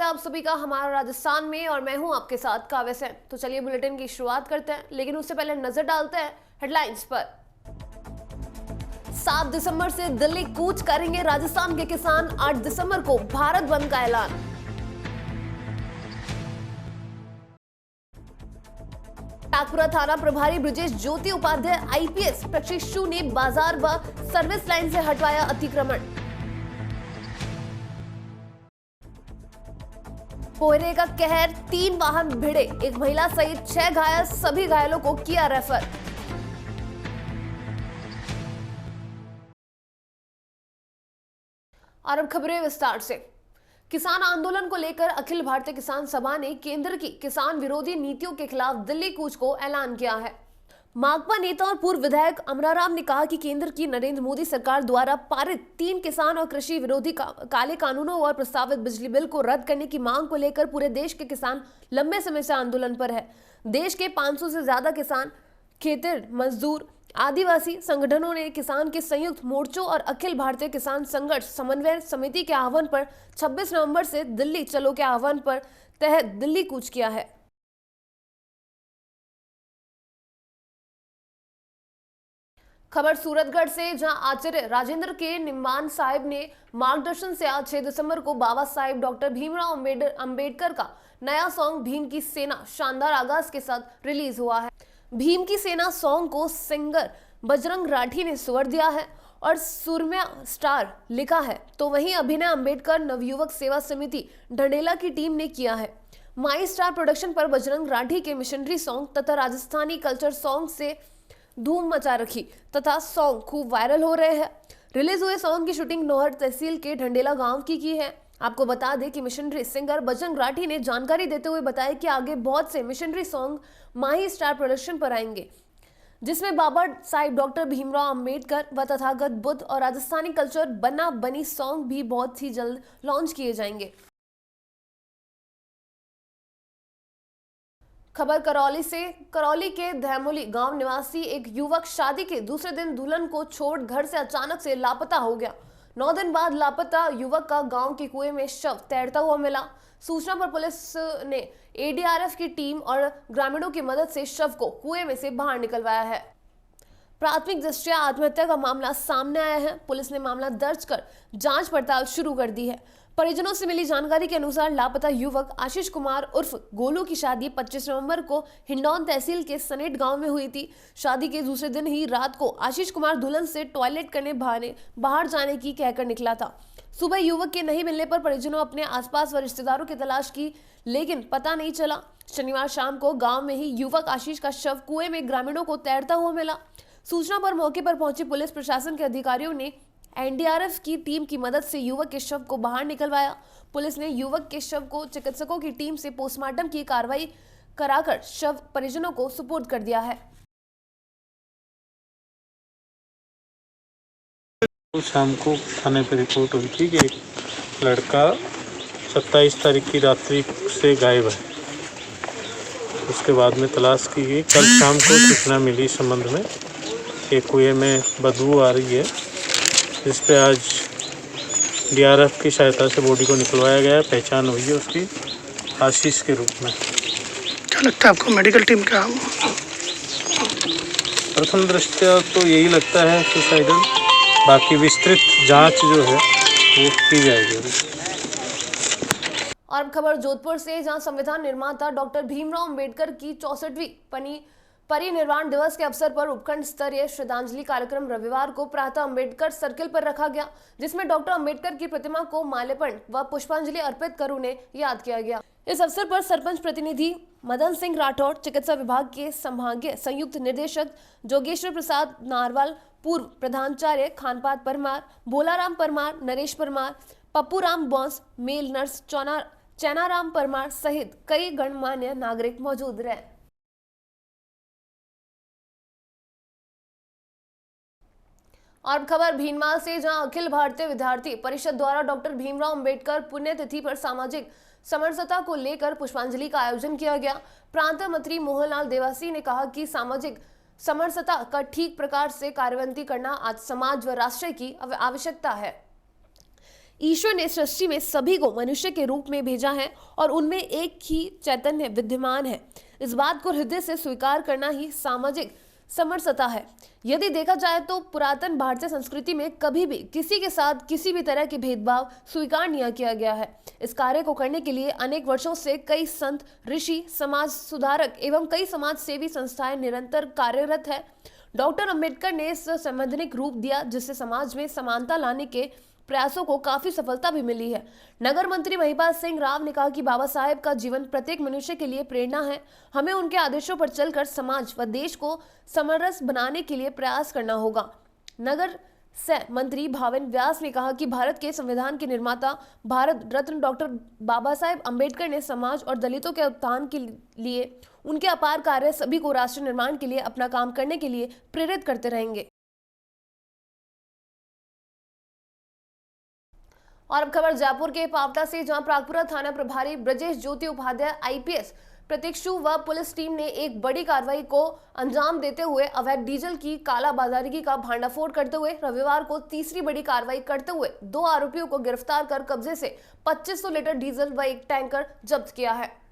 है आप सभी का हमारा राजस्थान में और मैं हूं आपके साथ काव्य सेन। तो चलिए बुलेटिन की शुरुआत करते हैं, लेकिन उससे पहले नजर डालते हैं हेडलाइंस पर। 7 दिसंबर से दिल्ली कूच करेंगे राजस्थान के किसान, 8 दिसंबर को भारत बंद का ऐलान। नागपुरा थाना प्रभारी ब्रजेश ज्योति उपाध्याय आईपीएस प्रशिक्षु ने बाजार व सर्विस लाइन से हटवाया अतिक्रमण। कोहरे का कहर, 3 वाहन भिड़े, एक महिला सहित 6 घायल, सभी घायलों को किया रेफर। और अब खबरें विस्तार से। किसान आंदोलन को लेकर अखिल भारतीय किसान सभा ने केंद्र की किसान विरोधी नीतियों के खिलाफ दिल्ली कूच को ऐलान किया है। माकपा नेता और पूर्व विधायक अमराराम ने कहा कि केंद्र की नरेंद्र मोदी सरकार द्वारा पारित 3 किसान और कृषि विरोधी काले कानूनों और प्रस्तावित बिजली बिल को रद्द करने की मांग को लेकर पूरे देश के किसान लंबे समय से आंदोलन पर है। देश के 500 से ज्यादा किसान, खेतिहर मजदूर, आदिवासी संगठनों ने किसान के संयुक्त मोर्चों और अखिल भारतीय किसान संघर्ष समन्वय समिति के आह्वान पर 26 नवंबर से दिल्ली चलो के आह्वान पर तहत दिल्ली कूच किया है। खबर सूरतगढ़ से, जहां आचार्य राजेंद्र के निम्बान साहिब ने मार्गदर्शन से आज 6 दिसंबर को बाबा साहिब डॉक्टर भीमराव अंबेडकर का नया सॉन्ग भीम की सेना शानदार आगाज के साथ रिलीज हुआ है। भीम की सेना सॉन्ग को सिंगर बजरंग राठी ने स्वर दिया है और सुरम्या स्टार लिखा है, तो वहीं अभिनय अंबेडकर नवयुवक सेवा समिति ढंडेला की टीम ने किया है। माई स्टार प्रोडक्शन पर बजरंग राठी के मिशनरी सॉन्ग तथा राजस्थानी कल्चर सॉन्ग से धूम मचा रखी तथा सॉन्ग खूब वायरल हो रहे हैं। रिलीज हुए सॉन्ग की शूटिंग नौहर तहसील के ढंडेला गांव की है। आपको बता दें कि मिशनरी सिंगर बजरंग राठी ने जानकारी देते हुए बताया कि आगे बहुत से मिशनरी सॉन्ग माही स्टार प्रोडक्शन पर आएंगे, जिसमें बाबा साहिब डॉक्टर भीमराव अंबेडकर व तथागत बुद्ध और राजस्थानी कल्चर बना बनी सॉन्ग भी बहुत ही जल्द लॉन्च किए जाएंगे। खबर करौली से। करौली के धैमोली गांव निवासी एक युवक शादी के दूसरे दिन दुल्हन को छोड़ घर से अचानक से लापता हो गया। 9 दिन बाद लापता युवक का गांव के कुएं में शव तैरता हुआ मिला। सूचना पर पुलिस ने एडीआरएफ की टीम और ग्रामीणों की मदद से शव को कुएं में से बाहर निकलवाया है। प्राथमिक दृष्टया आत्महत्या का मामला सामने आया है। पुलिस ने मामला दर्ज कर जांच पड़ताल शुरू कर दी है। परिजनों से मिली जानकारी के अनुसार लापता युवक आशीष कुमार उर्फ गोलू की शादी 25 नवंबर को हिंडौन तहसील के सनेट गांव में हुई थी। शादी के दूसरे दिन ही रात को आशीष कुमार दुल्हन से टॉयलेट करने बाहर जाने की कहकर निकला था। सुबह युवक के नहीं मिलने पर परिजनों अपने आसपास व रिश्तेदारों की तलाश की, लेकिन पता नहीं चला। शनिवार शाम को गाँव में ही युवक आशीष का शव कुएं में ग्रामीणों को तैरता हुआ मिला। सूचना पर मौके पर पहुंची पुलिस प्रशासन के अधिकारियों ने एनडीआरएफ की टीम की मदद से युवक के शव को बाहर निकलवाया। पुलिस ने युवक के शव को चिकित्सकों की टीम से पोस्टमार्टम की कार्रवाई कराकर शव परिजनों को सुपुर्द कर दिया है। शाम को थाने पर रिपोर्ट हुई थी कि एक लड़का 27 तारीख की रात्रि से गायब है। उसके बाद में तलाश की गई। कल शाम को सूचना मिली इस संबंध में कि कुएं में बदबू आ रही है, जिस पे आज डीआरएफ की सहायता से बॉडी को निकलवाया गया है। पहचान हुई है उसकी आशीष के रूप में। क्या लगता है आपको मेडिकल टीम का? प्रथम दृष्टया तो यही लगता है सुसाइडल, बाकी विस्तृत जांच जो है वो की जाएगी। और अब खबर जोधपुर से, जहां संविधान निर्माता डॉक्टर भीमराव अंबेडकर की 64वीं परिनिर्वाण दिवस के अवसर पर उपखंड स्तरीय श्रद्धांजलि कार्यक्रम रविवार को प्रातः अंबेडकर सर्किल पर रखा गया, जिसमें डॉक्टर अंबेडकर की प्रतिमा को माल्यार्पण व पुष्पांजलि अर्पित कर उन्हें याद किया गया। इस अवसर पर सरपंच प्रतिनिधि मदन सिंह राठौड़, चिकित्सा विभाग के संभागीय संयुक्त निदेशक जोगेश्वर प्रसाद नारवाल, पूर्व प्रधानाचार्य खानपात परमार, भोलाराम परमार, नरेश परमार, पप्पू राम बॉस, मेल नर्स चैनाराम परमार सहित कई गणमान्य नागरिक मौजूद रहे। और खबर भीनमाल से, जहां अखिल भारतीय विद्यार्थी परिषद द्वारा डॉक्टर भीमराव अंबेडकर पुण्यतिथि पर सामाजिक समरसता को लेकर पुष्पांजलि का आयोजन किया गया। प्रांत मंत्री मोहनलाल देवासी ने कहा कि सामाजिक समरसता का ठीक प्रकार से कार्यान्वित करना आज समाज व राष्ट्र की आवश्यकता है। ईश्वर ने सृष्टि में सभी को मनुष्य के रूप में भेजा है और उनमें एक ही चैतन्य विद्यमान है। इस बात को हृदय से स्वीकार करना ही सामाजिक समरसता है। यदि देखा जाए तो पुरातन भारतीय संस्कृति में कभी भी किसी के साथ किसी भी तरह के भेदभाव स्वीकार नहीं किया गया है। इस कार्य को करने के लिए अनेक वर्षों से कई संत, ऋषि, समाज सुधारक एवं कई समाज सेवी संस्थाएं निरंतर कार्यरत है। डॉक्टर अंबेडकर ने इस संवैधानिक रूप दिया जिससे समाज में समानता लाने के प्रयासों को काफी सफलता भी मिली है। नगर मंत्री महिपाल सिंह राव ने कहा कि बाबा साहेब का जीवन प्रत्येक मनुष्य के लिए प्रेरणा है। हमें उनके आदर्शों पर चलकर समाज व देश को समरस बनाने के लिए प्रयास करना होगा। नगर से मंत्री भावन व्यास ने कहा कि भारत के संविधान के निर्माता भारत रत्न डॉक्टर बाबा साहेब अम्बेडकर ने समाज और दलितों के उत्थान के लिए उनके अपार कार्य सभी को राष्ट्र निर्माण के लिए अपना काम करने के लिए प्रेरित करते रहेंगे। और अब खबर जयपुर के पावटा से, जहां प्रागपुरा थाना प्रभारी ब्रजेश ज्योति उपाध्याय आईपीएस प्रत्यक्षु व पुलिस टीम ने एक बड़ी कार्रवाई को अंजाम देते हुए अवैध डीजल की कालाबाजारी का भांडाफोड़ करते हुए रविवार को तीसरी बड़ी कार्रवाई करते हुए 2 आरोपियों को गिरफ्तार कर कब्जे से 2500 लीटर डीजल व एक टैंकर जब्त किया है।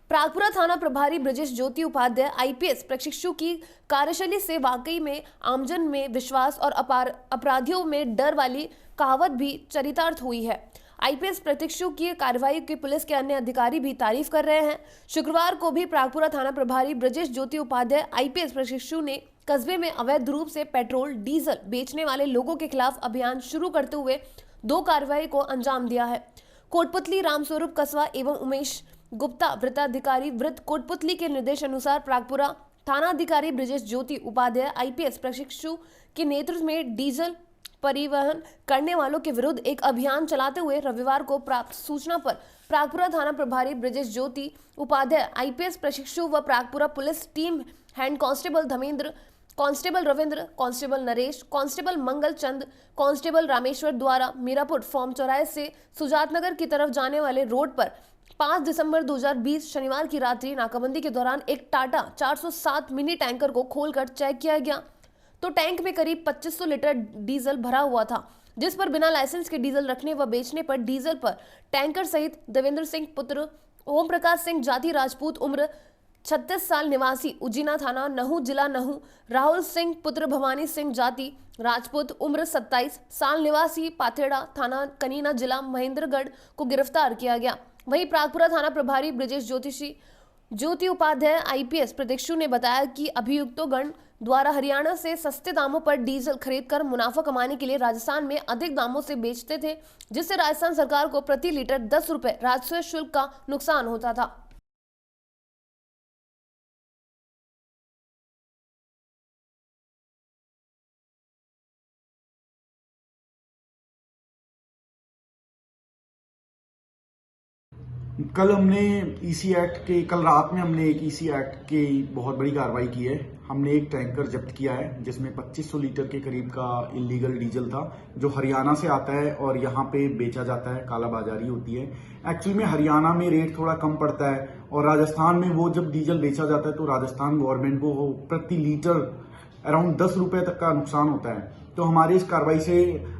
प्रागपुरा थाना प्रभारी ब्रजेश ज्योति उपाध्याय आईपीएस प्रशिक्षु की कार्यशैली से वाकई में आमजन में विश्वास और अपराधियों में डर वाली कहावत भी चरितार्थ हुई है। आईपीएस प्रशिक्षु की कार्रवाई की पुलिस के अन्य अधिकारी भी तारीफ कर रहे हैं। शुक्रवार को भी प्रागपुरा थाना प्रभारी ब्रजेश ज्योति उपाध्याय आईपीएस प्रशिक्षु ने कस्बे में अवैध रूप से पेट्रोल डीजल बेचने वाले लोगों के खिलाफ अभियान शुरू करते हुए 2 कार्रवाई को अंजाम दिया है। कोटपुतली रामस्वरूप कस्बा एवं उमेश गुप्ता वृत्ताधिकारी वृत्त कोटपुतली के निर्देश अनुसार प्रागपुरा थाना अधिकारी ब्रजेश ज्योति उपाध्याय आईपीएस प्रशिक्षु के नेतृत्व में डीजल परिवहन करने वालों के विरुद्ध एक अभियान चलाते हुए रविवार को प्राप्त सूचना पर प्रागपुरा थाना प्रभारी ब्रजेश ज्योति उपाध्याय आईपीएस प्रशिक्षु व Pragpura police team head constable Dharmendra, constable Ravindra, constable Naresh, constable Mangal Chand, constable Rameshwar द्वारा मीरापुर फॉर्म चौराहे से सुजातनगर की तरफ जाने वाले रोड पर 5 दिसंबर 2020 शनिवार की रात्रि नाकाबंदी के दौरान एक टाटा 407 मिनी टैंकर को खोलकर चेक किया गया तो टैंक में करीब 2500 लीटर डीजल भरा हुआ था, जिस पर बिना लाइसेंस के डीजल रखने व बेचने पर डीजल पर टैंकर सहित देवेंद्र सिंह पुत्र ओम प्रकाश सिंह जाति राजपूत उम्र 36 साल निवासी उजीना थाना नहू जिला नहू, राहुल सिंह पुत्र भवानी सिंह जाति राजपूत उम्र 27 साल निवासी पाथेड़ा थाना कनीना जिला महेंद्रगढ़ को गिरफ्तार किया गया। वहीं प्रागपुरा थाना प्रभारी ब्रजेश ज्योति उपाध्याय आईपीएस प्रशिक्षु ने बताया कि अभियुक्तों गण द्वारा हरियाणा से सस्ते दामों पर डीजल खरीदकर मुनाफा कमाने के लिए राजस्थान में अधिक दामों से बेचते थे, जिससे राजस्थान सरकार को प्रति लीटर 10 रुपए राजस्व शुल्क का नुकसान होता था। कल रात में हमने एक ईसी एक्ट की बहुत बड़ी कार्रवाई की है। हमने एक टैंकर जब्त किया है जिसमें 2500 लीटर के करीब का इलीगल डीजल था, जो हरियाणा से आता है और यहाँ पे बेचा जाता है, कालाबाजारी होती है। एक्चुअली में हरियाणा में रेट थोड़ा कम पड़ता है और राजस्थान में वो जब डीजल बेचा जाता है तो राजस्थान गवर्नमेंट को प्रति लीटर अराउंड 10 रुपए तक का नुकसान होता है। तो हमारी इस कार्रवाई से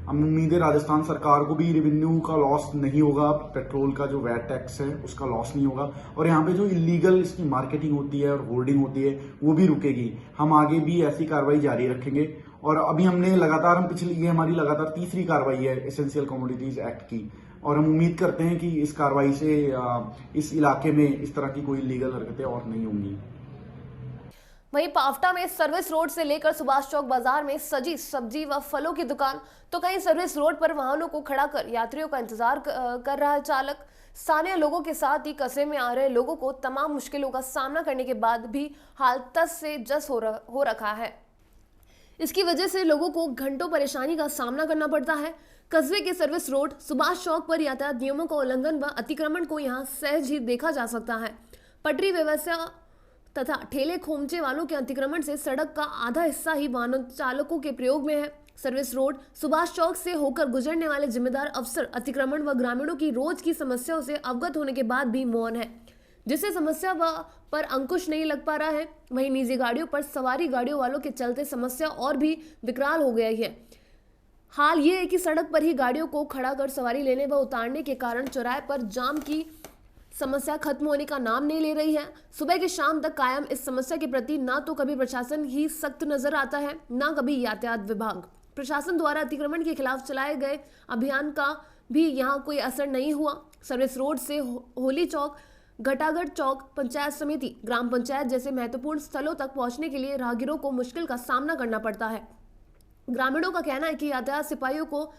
हम उम्मीद है राजस्थान सरकार को भी रेवेन्यू का लॉस नहीं होगा, पेट्रोल का जो वैट टैक्स है उसका लॉस नहीं होगा और यहाँ पे जो इलीगल इसकी मार्केटिंग होती है और होल्डिंग होती है वो भी रुकेगी। हम आगे भी ऐसी कार्रवाई जारी रखेंगे और अभी हमने लगातार ये हमारी लगातार तीसरी कार्रवाई है एसेंशियल कमोडिटीज एक्ट की और हम उम्मीद करते हैं कि इस कार्रवाई से इस इलाके में इस तरह की कोई इलीगल हरकतें और नहीं होंगी। वहीं पावटा में सर्विस रोड से लेकर सुभाष चौक बाजार में सजी सब्जी व फलों की दुकान तो कहीं सर्विस रोड पर वाहनों को खड़ा कर यात्रियों का इंतजार कर रहा है चालक। स्थानीय लोगों के साथ ही कस्बे में आ रहे लोगों को तमाम मुश्किलों का सामना करने के बाद भी हाल तस से जस हो रखा है। इसकी वजह से लोगों को घंटों परेशानी का सामना करना पड़ता है। कस्बे के सर्विस रोड सुभाष चौक पर यातायात नियमों का उल्लंघन व अतिक्रमण को यहाँ सहज ही देखा जा सकता है। पटरी व्यवस्था तथा ठेले खोमचे वालों के अतिक्रमण से सड़क का आधा हिस्सा ही वाहन चालकों के प्रयोग में है। सर्विस रोड सुभाष चौक से होकर गुजरने वाले जिम्मेदार अफसर अतिक्रमण व ग्रामीणों की रोज की समस्याओं से अवगत होने के बाद भी मौन है, जिससे समस्या पर अंकुश नहीं लग पा रहा है। वहीं निजी गाड़ियों पर सवारी गाड़ियों वालों के चलते समस्या और भी विकराल हो गई है। हाल ये है कि सड़क पर ही गाड़ियों को खड़ा कर सवारी लेने व उतारने के कारण चौराहे पर जाम की समस्या खत्म होने का नाम नहीं ले रही है। सुबह के शाम तक कायम इस समस्या के प्रति ना तो कभी प्रशासन ही सख्त नजर आता है, ना कभी यातायात विभाग। प्रशासन द्वारा अतिक्रमण के खिलाफ चलाए गए अभियान का भी यहाँ कोई असर नहीं हुआ। सर्विस रोड से होली चौक, घटागढ़ चौक, पंचायत समिति, ग्राम पंचायत जैसे महत्वपूर्ण स्थलों तक पहुंचने के लिए राहगीरों को मुश्किल का सामना करना पड़ता है। ग्रामीणों का कहना है कि यातायात सिपाहियों को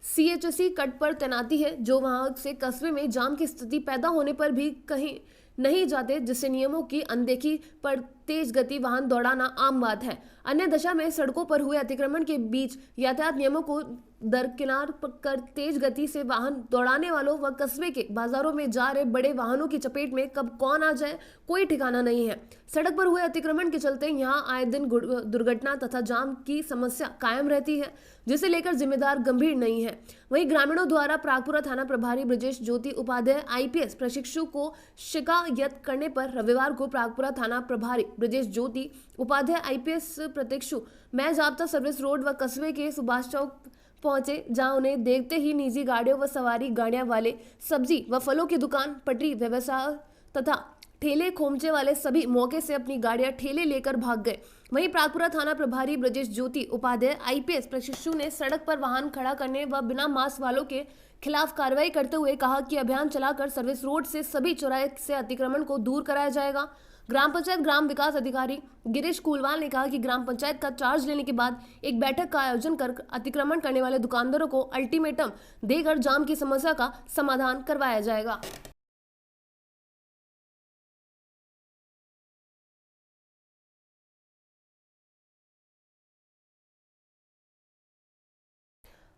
CHC कट पर तैनाती है, जो वहां से कस्बे में जाम की स्थिति पैदा होने पर भी कहीं नहीं जाते, जिससे नियमों की अनदेखी पर तेज गति वाहन दौड़ाना आम बात है। अन्य दशा में सड़कों पर हुए अतिक्रमण के बीच यातायात नियमों को दरकिनार कर तेज गति से वाहन दौड़ाने वालों व कस्बे के बाजारों में जा रहे बड़े वाहनों की चपेट में कब कौन आ जाए कोई ठिकाना नहीं है। सड़क पर हुए अतिक्रमण के चलते यहां आए दिन दुर्घटना तथा जाम की समस्या कायम रहती है, जिसे लेकर जिम्मेदार गंभीर नहीं है। वहीं ग्रामीणों द्वारा प्रागपुरा थाना प्रभारी ब्रजेश ज्योति उपाध्याय IPS प्रशिक्षु को शिकायत करने पर रविवार को प्रागपुरा थाना प्रभारी ब्रजेश ज्योति उपाध्याय IPS प्रशिक्षु मैं जाब्ता सर्विस रोड व कस्बे के सुभाष चौक पहुंचे, जहां उन्हें देखते ही निजी गाड़ियों व सवारी गाड़ियां वाले, सब्जी व फलों की दुकान, पटरी व्यवसाय तथा ठेले खोमचे वाले सभी मौके से अपनी गाड़ियां ठेले लेकर भाग गए। वहीं प्रागपुरा थाना प्रभारी ब्रजेश ज्योति उपाध्याय IPS प्रशिक्षु ने सड़क पर वाहन खड़ा करने व बिना मास्क वालों के खिलाफ कार्रवाई करते हुए कहा कि अभियान चलाकर सर्विस रोड से सभी चौराहे से अतिक्रमण को दूर कराया जाएगा। ग्राम पंचायत ग्राम विकास अधिकारी गिरीश कुलवाल ने कहा कि ग्राम पंचायत का चार्ज लेने के बाद एक बैठक का आयोजन कर अतिक्रमण करने वाले दुकानदारों को अल्टीमेटम देकर जाम की समस्या का समाधान करवाया जाएगा।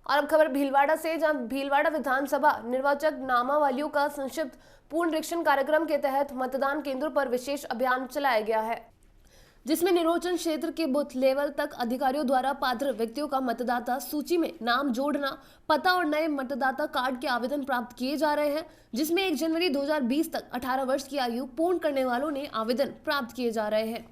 और अब खबर भीलवाड़ा से, जहां भीलवाड़ा विधानसभा निर्वाचक नामावलियों का संक्षिप्त पुनरीक्षण कार्यक्रम के तहत मतदान केंद्रों पर विशेष अभियान चलाया गया है, जिसमें निर्वाचन क्षेत्र के बूथ लेवल तक अधिकारियों द्वारा पात्र व्यक्तियों का मतदाता सूची में नाम जोड़ना, पता और नए मतदाता कार्ड के आवेदन प्राप्त किए जा रहे हैं, जिसमें 1 जनवरी 2020 तक 18 वर्ष की आयु पूर्ण करने वालों ने आवेदन प्राप्त किए जा रहे हैं।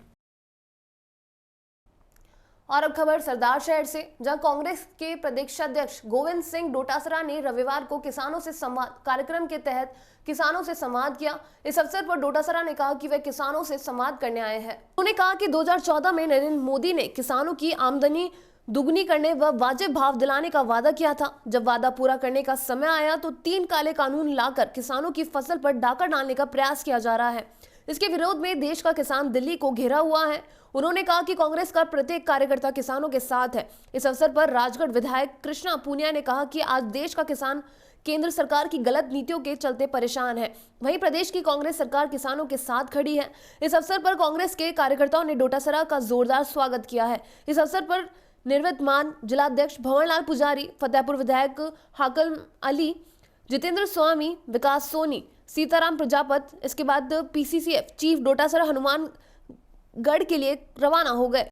और अब खबर सरदार शहर से, जहां कांग्रेस के प्रदेशाध्यक्ष गोविंद सिंह डोटासरा ने रविवार को किसानों से संवाद कार्यक्रम के तहत किसानों से संवाद किया। इस अवसर पर डोटासरा ने कहा कि वे किसानों से संवाद करने आए हैं। उन्होंने कहा कि 2014 में नरेंद्र मोदी ने किसानों की आमदनी दुगनी करने व वाजिब भाव दिलाने का वादा किया था। जब वादा पूरा करने का समय आया तो 3 काले कानून लाकर किसानों की फसल पर डाका डालने का प्रयास किया जा रहा है। इसके विरोध में देश का किसान दिल्ली को घेरा हुआ है। उन्होंने कहा कि कांग्रेस का प्रत्येक कार्यकर्ता किसानों के साथ है। इस अवसर पर राजगढ़ विधायक कृष्णा पूनिया ने कहा कि आज देश का किसान केंद्र सरकार की गलत नीतियों के चलते परेशान है, वहीं प्रदेश की कांग्रेस सरकार किसानों के साथ खड़ी है। इस अवसर पर कांग्रेस के कार्यकर्ताओं ने डोटासरा का जोरदार स्वागत किया है। इस अवसर पर निर्वतमान जिलाध्यक्ष भंवरलाल पुजारी, फतेहपुर विधायक हाकम अली, जितेंद्र स्वामी, विकास सोनी, सीताराम प्रजापत, इसके बाद PCCF चीफ डोटासरा हनुमानगढ़ के लिए रवाना हो गए।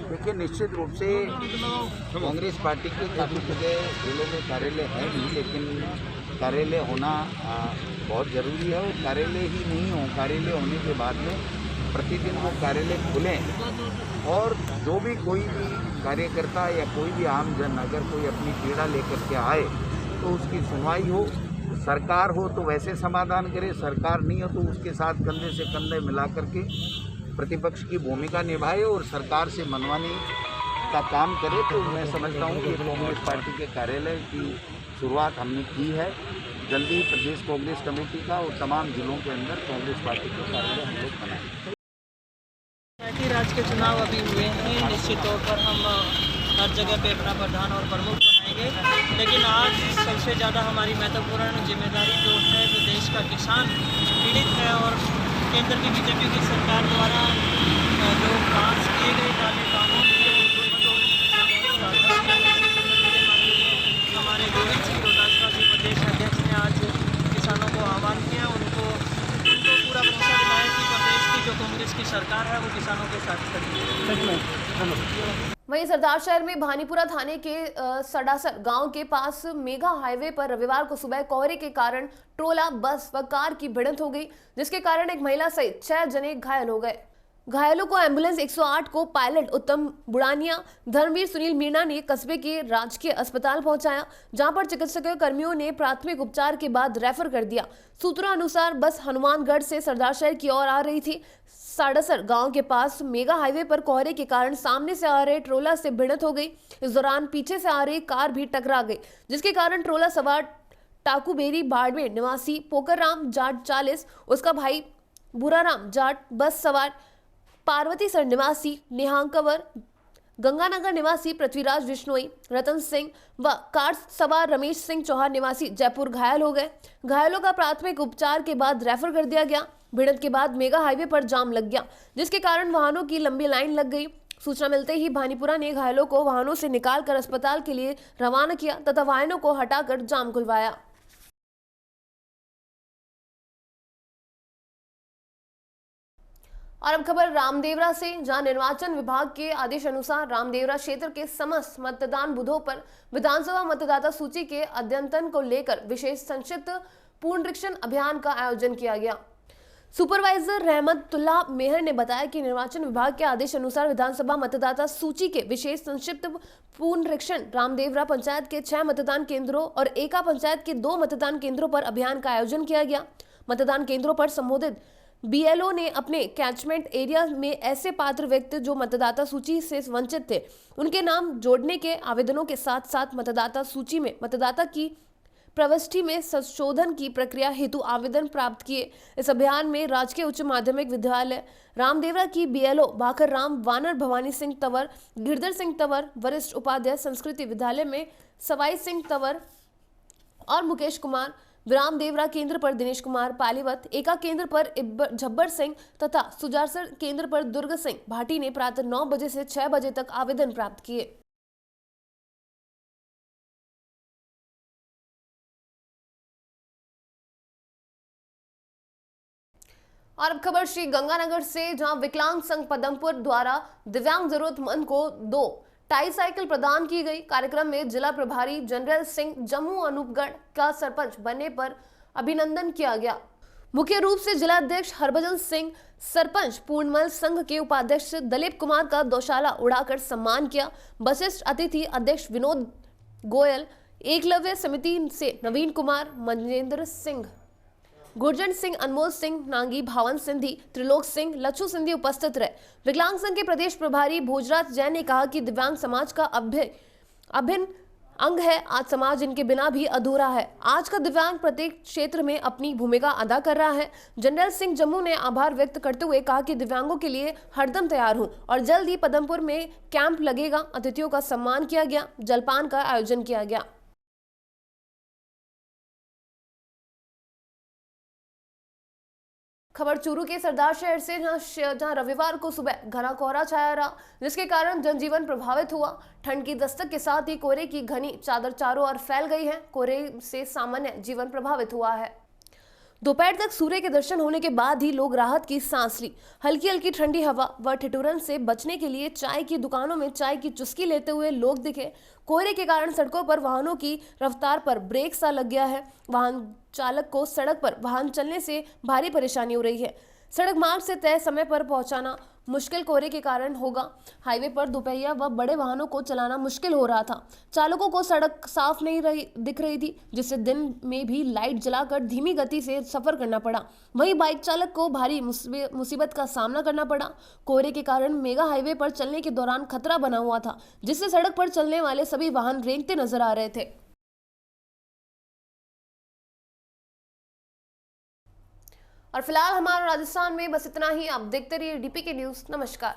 देखिए, निश्चित रूप से कांग्रेस पार्टी के काफ़ी जगह जिलों में कार्यालय है नहीं, लेकिन कार्यालय होना बहुत ज़रूरी है। और कार्यालय ही नहीं हो, कार्यालय होने के बाद में प्रतिदिन वो कार्यालय खुलें और जो भी कोई भी कार्यकर्ता या कोई भी आम जन अगर कोई अपनी पीड़ा लेकर के आए तो उसकी सुनवाई हो। सरकार हो तो वैसे समाधान करे, सरकार नहीं हो तो उसके साथ कंधे से कंधे मिला करके प्रतिपक्ष की भूमिका निभाए और सरकार से मनवाने का काम करे। तो मैं समझता हूँ कि कांग्रेस पार्टी के कार्यालय की शुरुआत हमने की है। जल्दी प्रदेश कांग्रेस कमेटी का और तमाम जिलों के अंदर कांग्रेस पार्टी के कार्यालय हम लोग बनाएंगे। पंचायती राज के चुनाव अभी हुए हैं, निश्चित तौर पर हम हर जगह पे अपना प्रधान और प्रमुख बनाएंगे, लेकिन आज सबसे ज़्यादा हमारी महत्वपूर्ण जिम्मेदारी जो है, जो देश का किसान पीड़ित है और केंद्र की बीजेपी की सरकार द्वारा जो पास किए गए काले कानून हमारे गोविंद सिंह डोटासरा जी प्रदेश अध्यक्ष ने आज किसानों को आह्वान किया, उनको पूरा भरोसा दिलाया कि प्रदेश की जो कांग्रेस की सरकार है वो किसानों के साथ खड़ी है। वहीं सरदार शहर में भानीपुरा थाने के सडासर गांव के पास मेगा हाईवे पर रविवार को सुबह कोहरे के कारण ट्रोला, बस व कार की भिड़ंत हो गई, जिसके कारण एक महिला सहित 6 जने घायल हो गए। घायलों को एम्बुलेंस 108 को पायलट उत्तम बुढ़ानिया, धर्मवीर सुनील मीणा ने कस्बे के राजकीय अस्पताल पहुंचाया, जहां पर चिकित्सकीय कर्मियों ने प्राथमिक उपचार के बाद रेफर कर दिया। सूत्रों अनुसार बस हनुमानगढ़ से सरदार शहर की ओर आ रही थी। साड़सर गांव के पास मेगा हाईवे पर कोहरे के कारण सामने से आ रहे ट्रोला से भिड़ंत हो गई। इस दौरान पीछे से आ रही कार भी टकरा गई, जिसके कारण ट्रोला सवार टाकूबेरी बाड़मेर निवासी पोकरराम जाट 40, उसका भाई बुराराम जाट, बस सवार पार्वतीसर निवासी नेहांग कंवर, गंगानगर निवासी पृथ्वीराज विश्नोई, रतन सिंह व कार सवार रमेश सिंह चौहान निवासी जयपुर घायल हो गए। घायलों का प्राथमिक उपचार के बाद रेफर कर दिया गया। भिड़ंत के बाद मेगा हाईवे पर जाम लग गया, जिसके कारण वाहनों की लंबी लाइन लग गई। सूचना मिलते ही भानीपुरा ने घायलों को वाहनों से निकालकर अस्पताल के लिए रवाना किया तथा वाहनों को हटाकर जाम खुलवाया। और अब खबर रामदेवरा से, जहां निर्वाचन विभाग के आदेश अनुसार रामदेवरा क्षेत्र के समस्त मतदान बूथों पर विधानसभा मतदाता सूची के अद्यतन को लेकर विशेष संक्षिप्त पुनरीक्षण अभियान का आयोजन किया गया। सुपरवाइजर रहमतुल्लाह मेहर ने बताया कि निर्वाचन विभाग के आदेश अनुसार विधानसभा मतदाता सूची के विशेष संक्षिप्त पुनरीक्षण रामदेवरा पंचायत के 6 मतदान केंद्रों और एका पंचायत के 2 मतदान केंद्रों पर अभियान का आयोजन किया गया। मतदान केंद्रों पर संबोधित BLO ने अपने कैचमेंट एरिया में ऐसे पात्र व्यक्ति जो मतदाता सूची से वंचित थे, उनके नाम जोड़ने के आवेदनों के साथ साथ मतदाता सूची में मतदाता की प्रविष्टि में संशोधन की प्रक्रिया हेतु आवेदन प्राप्त किए। इस अभियान में राजकीय उच्च माध्यमिक विद्यालय रामदेवरा की BLO भाकर राम, वानर भवानी सिंह तंवर, गिरधर सिंह तंवर, वरिष्ठ उपाध्याय संस्कृति विद्यालय में सवाई सिंह तंवर और मुकेश कुमार, रामदेवरा केंद्र पर दिनेश कुमार पालीवत, एका केंद्र पर झब्बर सिंह तथा सुजारसर केंद्र पर दुर्ग सिंह भाटी ने प्रातः 9 बजे से 6 बजे तक आवेदन प्राप्त किए। और अब खबर श्री गंगानगर से, जहां विकलांग संघ पदमपुर द्वारा दिव्यांग जरूरतमंद को 2 ट्राईसाइकिल प्रदान की गई। कार्यक्रम में जिला प्रभारी जनरल सिंह जम्मू अनूपगढ़ का सरपंच बनने पर अभिनंदन किया गया। मुख्य रूप से जिला अध्यक्ष हरभजन सिंह, सरपंच पूर्णमल संघ के उपाध्यक्ष दलीप कुमार का दोशाला उड़ाकर सम्मान किया। वरिष्ठ अतिथि अध्यक्ष विनोद गोयल, एकलव्य समिति से नवीन कुमार, मंजेंद्र सिंह, गुरजन सिंह, अनमोल सिंह नांगी, भावन सिंधी, त्रिलोक सिंह, लच्छू सिंधी उपस्थित रहे। विकलांग संघ के प्रदेश प्रभारी भोजराज जैन ने कहा कि दिव्यांग समाज का अभिन्न अंग है। आज समाज इनके बिना भी अधूरा है। आज का दिव्यांग प्रत्येक क्षेत्र में अपनी भूमिका अदा कर रहा है। जनरल सिंह जम्मू ने आभार व्यक्त करते हुए कहा कि दिव्यांगों के लिए हरदम तैयार हूं और जल्द ही पदमपुर में कैंप लगेगा। अतिथियों का सम्मान किया गया, जलपान का आयोजन किया गया। खबर चूरू के सरदार शहर से, जहां रविवार को सुबह घना कोहरा छाया रहा, जिसके कारण जनजीवन प्रभावित हुआ। ठंड की दस्तक के साथ ही कोहरे की घनी चादर चारों ओर फैल गई है। कोहरे से सामान्य जीवन प्रभावित हुआ है। दोपहर तक सूर्य के दर्शन होने के बाद ही लोग राहत की सांस ली। हल्की हल्की ठंडी हवा व ठिठुरन से बचने के लिए चाय की दुकानों में चाय की चुस्की लेते हुए लोग दिखे। कोहरे के कारण सड़कों पर वाहनों की रफ्तार पर ब्रेक सा लग गया है। वाहन चालक को सड़क पर वाहन चलने से भारी परेशानी हो रही है। सड़क मार्ग से तय समय पर पहुंचाना मुश्किल कोहरे के कारण होगा। हाईवे पर दोपहिया व बड़े वाहनों को चलाना मुश्किल हो रहा था। चालकों को सड़क साफ नहीं दिख रही थी, जिससे दिन में भी लाइट जलाकर धीमी गति से सफर करना पड़ा। वहीं बाइक चालक को भारी मुसीबत का सामना करना पड़ा। कोहरे के कारण मेगा हाईवे पर चलने के दौरान खतरा बना हुआ था, जिससे सड़क पर चलने वाले सभी वाहन रेंगते नजर आ रहे थे। और फिलहाल हमारा राजस्थान में बस इतना ही। आप देखते रहिए DPK न्यूज़। नमस्कार।